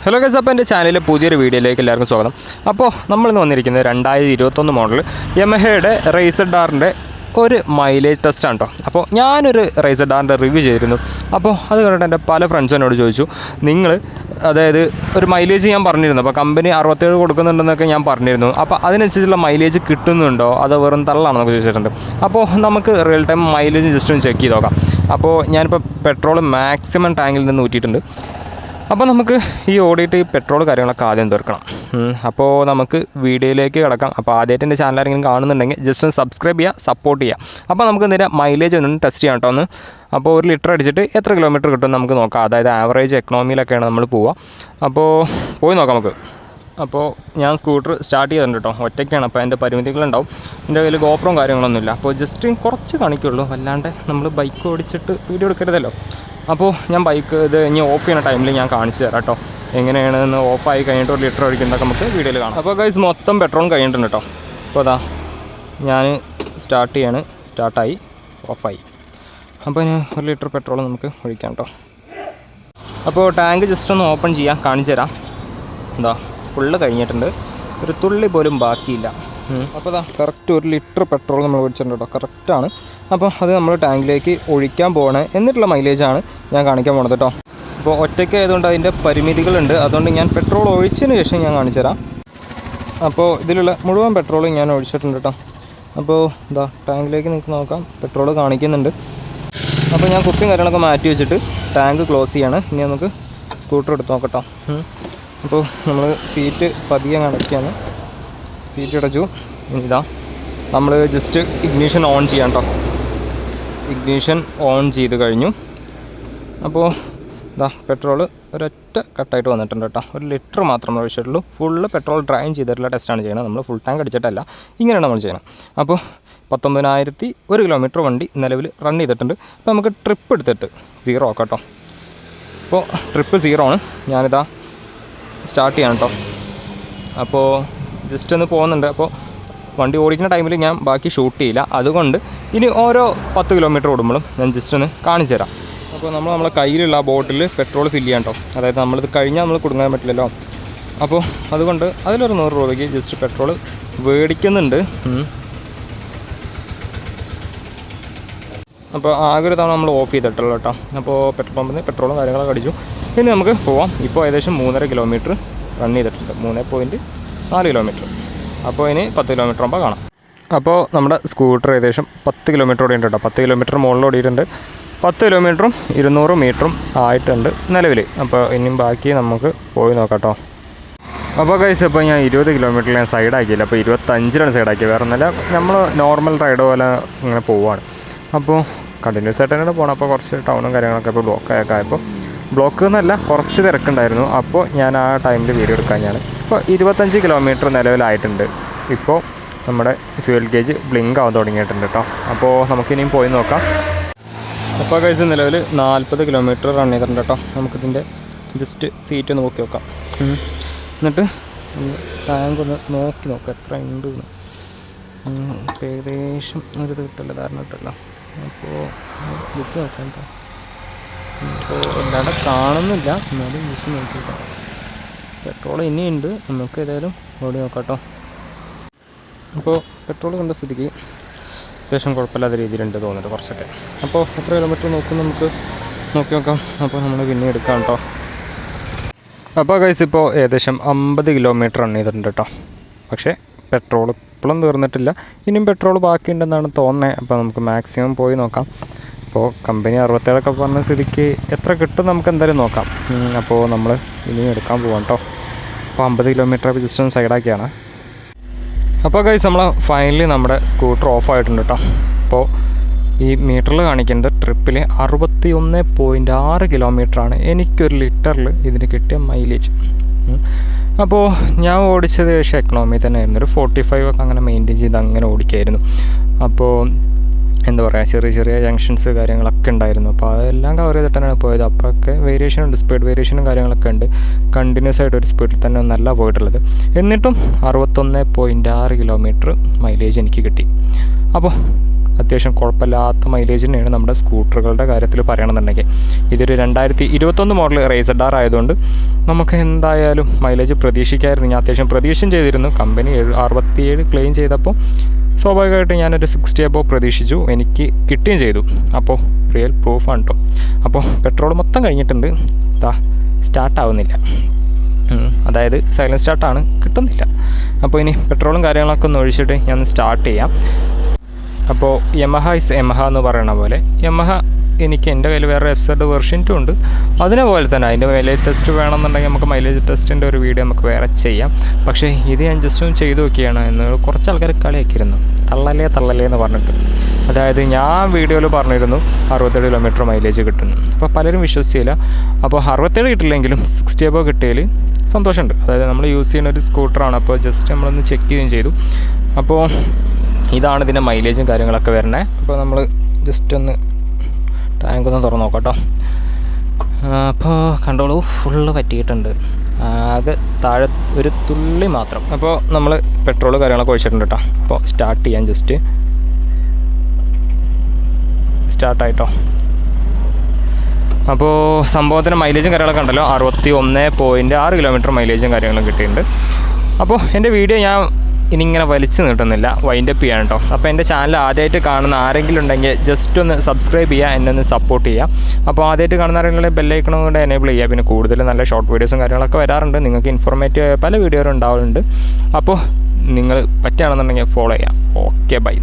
Hello guys, അപ്പോൾ എൻ്റെ ചാനലിലെ പുതിയൊരു വീഡിയോയിലേക്ക് എല്ലാവർക്കും സ്വാഗതം. അപ്പോൾ നമ്മളിന്ന് വന്നിരിക്കുന്നത് 2021 മോഡൽ യമഹയുടെ റേസർ ഒരു മൈലേജ് ടെസ്റ്റാണ് കേട്ടോ. അപ്പോൾ ഞാനൊരു റേസർ റിവ്യൂ ചെയ്തിരുന്നു. അപ്പോൾ അത് കണ്ടിട്ട് എൻ്റെ പല ഫ്രണ്ട്സും എന്നോട് ചോദിച്ചു, നിങ്ങൾ അതായത് ഒരു മൈലേജ് ഞാൻ പറഞ്ഞിരുന്നു, അപ്പോൾ കമ്പനി 67 കൊടുക്കുന്നുണ്ടെന്നൊക്കെ ഞാൻ പറഞ്ഞിരുന്നു. അപ്പോൾ അതിനനുസരിച്ചുള്ള മൈലേജ് കിട്ടുന്നുണ്ടോ അതോ വെറും തള്ളാണെന്നൊക്കെ ചോദിച്ചിട്ടുണ്ട്. അപ്പോൾ നമുക്ക് റിയൽ ടൈം മൈലേജ് ജസ്റ്റ് ഒന്ന് ചെക്ക് ചെയ്ത് നോക്കാം. അപ്പോൾ ഞാനിപ്പോൾ പെട്രോൾ മാക്സിമം ടാങ്കിൽ നിന്ന് ഊറ്റിയിട്ടുണ്ട്. അപ്പോൾ നമുക്ക് ഈ ഓടിയിട്ട് ഈ പെട്രോൾ കാര്യങ്ങളൊക്കെ ആദ്യം തീർക്കണം. അപ്പോൾ നമുക്ക് വീഡിയോയിലേക്ക് കിടക്കാം. അപ്പോൾ ആദ്യമായിട്ട് എൻ്റെ ചാനൽ ആരെങ്കിലും കാണുന്നുണ്ടെങ്കിൽ ജസ്റ്റ് ഒന്ന് സബ്സ്ക്രൈബ് ചെയ്യുക, സപ്പോർട്ട് ചെയ്യുക. അപ്പോൾ നമുക്ക് നേരെ മൈലേജ് ഒന്ന് ടെസ്റ്റ് ചെയ്യാം കേട്ടോ. അപ്പോൾ 1 ലിറ്റർ അടിച്ചിട്ട് എത്ര കിലോമീറ്റർ കിട്ടും നമുക്ക് നോക്കാം. അതായത് ആവറേജ് എക്കണോമിയിലൊക്കെയാണ് നമ്മൾ പോവുക. അപ്പോൾ പോയി നോക്കാം നമുക്ക്. അപ്പോൾ ഞാൻ സ്കൂട്ടർ സ്റ്റാർട്ട് ചെയ്തിട്ടുണ്ട് കേട്ടോ, ഒറ്റയ്ക്കാണ്. അപ്പോൾ അതിൻ്റെ പരിമിതികളുണ്ടാവും. എൻ്റെ കയ്യിൽ ഗോപ്രോയും കാര്യങ്ങളൊന്നുമില്ല. അപ്പോൾ ജസ്റ്റ് കുറച്ച് കാണിക്കുള്ളൂ, അല്ലാണ്ട് നമ്മൾ ബൈക്ക് ഓടിച്ചിട്ട് വീഡിയോ എടുക്കരുതല്ലോ. അപ്പോൾ ഞാൻ ബൈക്ക് ഇനി ഓഫ് ചെയ്യുന്ന ടൈമിൽ ഞാൻ കാണിച്ചു തരാം കേട്ടോ, എങ്ങനെയാണെന്ന്. ഓഫായി കഴിഞ്ഞിട്ട് 1 ലിറ്റർ അടിക്കുന്നതൊക്കെ നമുക്ക് വീഡിയോയിൽ കാണാം. അപ്പോൾ ഗൈസ് മൊത്തം പെട്രോളും കഴിഞ്ഞിട്ടുണ്ട് കേട്ടോ. അപ്പോൾ അതാ ഞാൻ സ്റ്റാർട്ടായി ഓഫായി. അപ്പോൾ ഇനി 1 ലിറ്റർ പെട്രോൾ നമുക്ക് ഒഴിക്കാം കേട്ടോ. അപ്പോൾ ടാങ്ക് ജസ്റ്റ് ഒന്ന് ഓപ്പൺ ചെയ്യാം, കാണിച്ചു തരാം. എന്താ ഫുള്ള് കഴിഞ്ഞിട്ടുണ്ട്, ഒരു തുള്ളി പോലും ബാക്കിയില്ല. അപ്പോൾ അതാ കറക്റ്റ് 1 ലിറ്റർ പെട്രോൾ നമ്മൾ ഒഴിച്ചിട്ടുണ്ട് കേട്ടോ, കറക്റ്റാണ്. അപ്പോൾ അത് നമ്മൾ ടാങ്കിലേക്ക് ഒഴിക്കാൻ പോകണേ, എന്നിട്ടുള്ള മൈലേജാണ് ഞാൻ കാണിക്കാൻ പോണത് കേട്ടോ. അപ്പോൾ ഒറ്റയ്ക്ക് ആയതുകൊണ്ട് അതിൻ്റെ പരിമിതികളുണ്ട്, അതുകൊണ്ട് ഞാൻ പെട്രോൾ ഒഴിച്ചതിന് ശേഷം ഞാൻ കാണിച്ചു തരാം. അപ്പോൾ ഇതിലുള്ള മുഴുവൻ പെട്രോളും ഞാൻ ഒഴിച്ചിട്ടുണ്ട് കേട്ടോ. അപ്പോൾ ഇതാ ടാങ്കിലേക്ക് നിങ്ങൾക്ക് നോക്കാം, പെട്രോൾ കാണിക്കുന്നുണ്ട്. അപ്പോൾ ഞാൻ കുപ്പിയും കാര്യങ്ങളൊക്കെ മാറ്റി വെച്ചിട്ട് ടാങ്ക് ക്ലോസ് ചെയ്യാണ്. ഇനി നമുക്ക് സ്കൂട്ടർ എടുത്ത് നോക്കട്ടോ. അപ്പോൾ നമ്മൾ സീറ്റ് പതിയെ അടയ്ക്കുകയാണ്. സീറ്റ് അടച്ചു. ഇതാ നമ്മൾ ജസ്റ്റ് ഇഗ്നീഷൻ ഓൺ ചെയ്യാം കേട്ടോ. ഇഗ്നീഷൻ ഓൺ ചെയ്ത് കഴിഞ്ഞു. അപ്പോൾ ഇതാ പെട്രോൾ ഒരൊറ്റ കട്ടായിട്ട് വന്നിട്ടുണ്ട് കേട്ടോ. 1 ലിറ്റർ മാത്രമേ ഒഴിച്ചിട്ടുള്ളൂ. ഫുള്ള് പെട്രോൾ ഡ്രൈൻ ചെയ്തിട്ടുള്ള ടെസ്റ്റാണ് ചെയ്യുന്നത്. നമ്മൾ ഫുൾ ടാങ്ക് അടിച്ചിട്ടല്ല, ഇങ്ങനെയാണ് നമ്മൾ ചെയ്യണം. അപ്പോൾ 19,001 കിലോമീറ്റർ വണ്ടി നിലവിൽ റൺ ചെയ്തിട്ടുണ്ട്. അപ്പോൾ നമുക്ക് ട്രിപ്പ് എടുത്തിട്ട് 0 ആക്കാം കേട്ടോ. അപ്പോൾ ട്രിപ്പ് 0 ആണ്. ഞാനിതാ സ്റ്റാർട്ട് ചെയ്യാം കേട്ടോ. അപ്പോൾ ജസ്റ്റ് ഒന്ന് പോകുന്നുണ്ട്. അപ്പോൾ വണ്ടി ഓടിക്കുന്ന ടൈമിൽ ഞാൻ ബാക്കി ഷൂട്ട് ചെയ്യില്ല, അതുകൊണ്ട് ഇനി ഓരോ 10 കിലോമീറ്റർ ഓടുമ്പോഴും ഞാൻ ജസ്റ്റ് ഒന്ന് കാണിച്ചു തരാം. അപ്പോൾ നമ്മളെ കയ്യിലുള്ള ആ ബോട്ടിൽ പെട്രോൾ ഫില്ല് ചെയ്യാം കേട്ടോ. അതായത് നമ്മളിത് കഴിഞ്ഞാൽ നമ്മൾ കുടുങ്ങാൻ പറ്റില്ലല്ലോ. അപ്പോൾ അതുകൊണ്ട് അതിലൊരു 100 രൂപയ്ക്ക് ജസ്റ്റ് പെട്രോൾ മേടിക്കുന്നുണ്ട്. അപ്പോൾ ആകെ ഒരു തവണ നമ്മൾ ഓഫ് ചെയ്തിട്ടുള്ളൂ കേട്ടോ. അപ്പോൾ പെട്രോൾ പമ്പിൽ നിന്ന് പെട്രോളും കാര്യങ്ങളൊക്കെ അടിച്ചു. ഇനി നമുക്ക് പോവാം. ഇപ്പോൾ ഏകദേശം 3.5 കിലോമീറ്റർ റൺ ചെയ്തിട്ടുണ്ട്, 3.4 കിലോമീറ്റർ. അപ്പോൾ ഇനി 10 കിലോമീറ്റർ ആകുമ്പോൾ കാണാം. അപ്പോൾ നമ്മുടെ സ്കൂട്ടർ ഏകദേശം 10 കിലോമീറ്റർ ഓടിയിട്ടുണ്ട് കേട്ടോ. 10 കിലോമീറ്റർ മുകളിൽ ഓടിയിട്ടുണ്ട്. 10 കിലോമീറ്ററും 200 മീറ്ററും ആയിട്ടുണ്ട് നിലവിൽ. അപ്പോൾ ഇനിയും ബാക്കി നമുക്ക് പോയി നോക്കാം കേട്ടോ. അപ്പോൾ ഗൈസ്, ഇപ്പോൾ ഞാൻ 20 കിലോമീറ്ററിൽ ഞാൻ സൈഡാക്കിയില്ല. അപ്പോൾ 25-ലാണ് സൈഡാക്കിയത്. വേറെ ഒന്നുമല്ല, നമ്മൾ നോർമൽ റൈഡ് പോലെ ഇങ്ങനെ പോവുകയാണ്. അപ്പോൾ കണ്ടിന്യൂസ് ആയിട്ട് തന്നെ പോകണം. അപ്പോൾ കുറച്ച് ടൗണും കാര്യങ്ങളൊക്കെ ഇപ്പോൾ ബ്ലോക്കൊക്കെ ആയപ്പോൾ, ബ്ലോക്ക് എന്നല്ല കുറച്ച് തിരക്കുണ്ടായിരുന്നു. അപ്പോൾ ഞാൻ ആ ടൈമിൽ വീഡിയോ എടുക്കാൻ ഇപ്പോൾ 25 കിലോമീറ്റർ നിലവിലായിട്ടുണ്ട്. ഇപ്പോൾ നമ്മുടെ ഫ്യൂൽ ഗേജ് ബ്ലിങ്ക് ആവാൻ തുടങ്ങിയിട്ടുണ്ട് കേട്ടോ. അപ്പോൾ നമുക്കിനിയും പോയി നോക്കാം. അപ്പോൾ കഴിച്ച് നിലവിൽ 40 കിലോമീറ്റർ റൺ ചെയ്തിട്ടുണ്ട് കേട്ടോ. നമുക്കിതിൻ്റെ ജസ്റ്റ് സീറ്റ് ഒന്ന് നോക്കി നോക്കാം. എന്നിട്ട് ടാങ്ക് ഒന്ന് നോക്കി നോക്കാം എത്ര ഉണ്ട് എന്ന്. ഏകദേശം ഒരു ഇത് കിട്ടില്ല, ധാരണ കിട്ടില്ല. അപ്പോൾ ബുക്ക് നോക്കാം കേട്ടോ. അപ്പോൾ എല്ലാവരുടെ കാണുന്നില്ല, എന്നാലും ജസ്റ്റ് നോക്കിക്കാം. പെട്രോൾ ഇനിയുണ്ട്, നമുക്ക് ഏതായാലും ഓടി നോക്കാം കേട്ടോ. അപ്പോൾ പെട്രോൾ കണ്ട സ്ഥിതിക്ക് അത്യാവശ്യം കുഴപ്പമില്ലാത്ത രീതിയിലുണ്ട് തോന്നുന്നുണ്ട് കുറച്ചൊക്കെ. അപ്പോൾ എത്ര കിലോമീറ്റർ നോക്കും നമുക്ക് നോക്കി നോക്കാം. അപ്പോൾ നമ്മൾ പിന്നെ എടുക്കാം കേട്ടോ. അപ്പോൾ ഗൈസ്, ഇപ്പോൾ ഏകദേശം 50 കിലോമീറ്റർ റൺ ചെയ്തിട്ടുണ്ട് കേട്ടോ. പക്ഷേ പെട്രോൾ ഇപ്പോഴും തീർന്നിട്ടില്ല, ഇനിയും പെട്രോൾ ബാക്കിയുണ്ടെന്നാണ് തോന്നുന്നത്. അപ്പോൾ നമുക്ക് മാക്സിമം പോയി നോക്കാം. അപ്പോൾ കമ്പനി 67 പറഞ്ഞ സ്ഥിതിക്ക് എത്ര കിട്ടും നമുക്ക് എന്തായാലും നോക്കാം. അപ്പോൾ നമ്മൾ ഇനിയും എടുക്കാൻ പോകാം കേട്ടോ. അപ്പോൾ 50 കിലോമീറ്റർ ജസ്റ്റ് ഒന്ന് സൈഡാക്കിയാണ്. അപ്പോൾ ഗൈസ്, നമ്മൾ ഫൈനലി നമ്മുടെ സ്കൂട്ടർ ഓഫ് ആയിട്ടുണ്ട് കേട്ടോ. അപ്പോൾ ഈ മീറ്ററിൽ കാണിക്കുന്നത് ട്രിപ്പിൽ 61.6 കിലോമീറ്ററാണ് എനിക്കൊരു ലിറ്ററിൽ ഇതിന് കിട്ടിയ മൈലേജ്. അപ്പോൾ ഞാൻ ഓടിച്ചത് ഏകദേശം എക്കണോമി തന്നെ ആയിരുന്നു. ഒരു 45 ഒക്കെ അങ്ങനെ മെയിൻറ്റെയിൻ ചെയ്ത് അങ്ങനെ ഓടിക്കായിരുന്നു. അപ്പോൾ എന്താ പറയുക, ചെറിയ ചെറിയ ജംഗ്ഷൻസ് കാര്യങ്ങളൊക്കെ ഉണ്ടായിരുന്നു. അപ്പോൾ അതെല്ലാം കവർ ചെയ്തിട്ടാണ് പോയത്. അപ്പോഴൊക്കെ വേരിയേഷൻ ഉണ്ട്, സ്പീഡ് വേരിയേഷനും കാര്യങ്ങളൊക്കെ ഉണ്ട്. കണ്ടിന്യൂസ് ആയിട്ട് ഒരു സ്പീഡിൽ തന്നെ ഒന്നല്ല പോയിട്ടുള്ളത്. എന്നിട്ടും 61.6 കിലോമീറ്റർ മൈലേജ് എനിക്ക് കിട്ടി. അപ്പോൾ അത്യാവശ്യം കുഴപ്പമില്ലാത്ത മൈലേജ് തന്നെയാണ് നമ്മുടെ സ്കൂട്ടറുകളുടെ കാര്യത്തിൽ പറയണമെന്നുണ്ടെങ്കിൽ. ഇതൊരു 2021 മോഡൽ റേസർ ആയതുകൊണ്ട് നമുക്ക് എന്തായാലും മൈലേജ് പ്രതീക്ഷിക്കായിരുന്നു. ഞാൻ അത്യാവശ്യം പ്രതീക്ഷയും ചെയ്തിരുന്നു. കമ്പനി 67 ക്ലെയിം ചെയ്തപ്പോൾ സ്വാഭാവികമായിട്ട് ഞാനൊരു 60 അബോവ് പ്രതീക്ഷിച്ചു. എനിക്ക് കിട്ടുകയും ചെയ്തു. അപ്പോൾ റിയൽ പ്രൂഫാണ് കേട്ടോ. അപ്പോൾ പെട്രോൾ മൊത്തം കഴിഞ്ഞിട്ടുണ്ട്. സ്റ്റാർട്ടാവുന്നില്ല, അതായത് സൈലൻറ്റ് സ്റ്റാർട്ടാണ്, കിട്ടുന്നില്ല. അപ്പോൾ ഇനി പെട്രോളും കാര്യങ്ങളൊക്കെ ഒന്ന് ഒഴിച്ചിട്ട് ഞാൻ സ്റ്റാർട്ട് ചെയ്യാം. അപ്പോൾ യമഹ ഇസ് യമഹ എന്ന് പറയുന്ന പോലെ യമഹ എനിക്ക് എൻ്റെ കയ്യിൽ വേറെ SZ വെർഷൻ 2 ഉണ്ട്. അതിനെപോലെ തന്നെ അതിൻ്റെ മൈലേജ് ടെസ്റ്റ് വേണമെന്നുണ്ടെങ്കിൽ നമുക്ക് മൈലേജ് ടെസ്റ്റിൻ്റെ ഒരു വീഡിയോ നമുക്ക് വേറെ ചെയ്യാം. പക്ഷേ ഇത് ഞാൻ ജസ്റ്റ് ഒന്ന് ചെയ്ത് നോക്കിയാണ് എന്ന് കുറച്ച് ആൾക്കാർ കളിയാക്കിയിരുന്നു, തള്ളലേ എന്ന് പറഞ്ഞിട്ട്. അതായത് ഞാൻ വീഡിയോയിൽ പറഞ്ഞിരുന്നു 67 കിലോമീറ്റർ മൈലേജ് കിട്ടുന്നു. അപ്പോൾ പലരും വിശ്വസിച്ചില്ല. അപ്പോൾ 67 കിട്ടില്ലെങ്കിലും 60 അബോവ് കിട്ടിയതിൽ സന്തോഷമുണ്ട്. അതായത് നമ്മൾ യൂസ് ചെയ്യുന്ന ഒരു സ്കൂട്ടറാണ്. അപ്പോൾ ജസ്റ്റ് നമ്മളൊന്ന് ചെക്ക് ചെയ്യുകയും ചെയ്തു. അപ്പോൾ ഇതാണ് ഇതിൻ്റെ മൈലേജും കാര്യങ്ങളൊക്കെ വരണേ. അപ്പോൾ നമ്മൾ ജസ്റ്റ് ഒന്ന് ടാങ്കൊന്ന് തുറന്ന് നോക്കാം കേട്ടോ. അപ്പോൾ കണ്ടോളൂ, ഫുള്ള് പറ്റിയിട്ടുണ്ട്. ആകെ താഴെ ഒരു തുള്ളി മാത്രം. അപ്പോൾ നമ്മൾ പെട്രോൾ കാര്യങ്ങളൊക്കെ ഒഴിച്ചിട്ടുണ്ട് കേട്ടോ. അപ്പോൾ സ്റ്റാർട്ട് ചെയ്യാൻ ജസ്റ്റ് സ്റ്റാർട്ടായിട്ടോ. അപ്പോൾ സംഭവത്തിന് മൈലേജും കാര്യങ്ങളൊക്കെ ഉണ്ടല്ലോ, 61.6 കിലോമീറ്റർ മൈലേജും കാര്യങ്ങളും കിട്ടിയിട്ടുണ്ട്. അപ്പോൾ എൻ്റെ വീഡിയോ ഞാൻ ഇനി ഇങ്ങനെ വലിച്ചു നീട്ടുന്നില്ല, വൈൻഡപ്പ് ചെയ്യാൻ കേട്ടോ. അപ്പോൾ എൻ്റെ ചാനൽ ആദ്യമായിട്ട് കാണുന്ന ആരെങ്കിലും ഉണ്ടെങ്കിൽ ജസ്റ്റ് ഒന്ന് സബ്സ്ക്രൈബ് ചെയ്യുക, എന്നെ ഒന്ന് സപ്പോർട്ട് ചെയ്യുക. അപ്പോൾ ആദ്യമായിട്ട് കാണുന്ന ആരെങ്കിലും ബെല്ലൈക്കണം കൊണ്ട് എനേബിൾ ചെയ്യുക. പിന്നെ കൂടുതൽ നല്ല ഷോർട്ട് വീഡിയോസും കാര്യങ്ങളൊക്കെ വരാറുണ്ട്. നിങ്ങൾക്ക് ഇൻഫോർമേറ്റീവ് പല വീഡിയോകളും ഉണ്ടാവുന്നുണ്ട്. അപ്പോൾ നിങ്ങൾ പറ്റുകയാണെന്നുണ്ടെങ്കിൽ ഫോളോ ചെയ്യാം. Okay, by.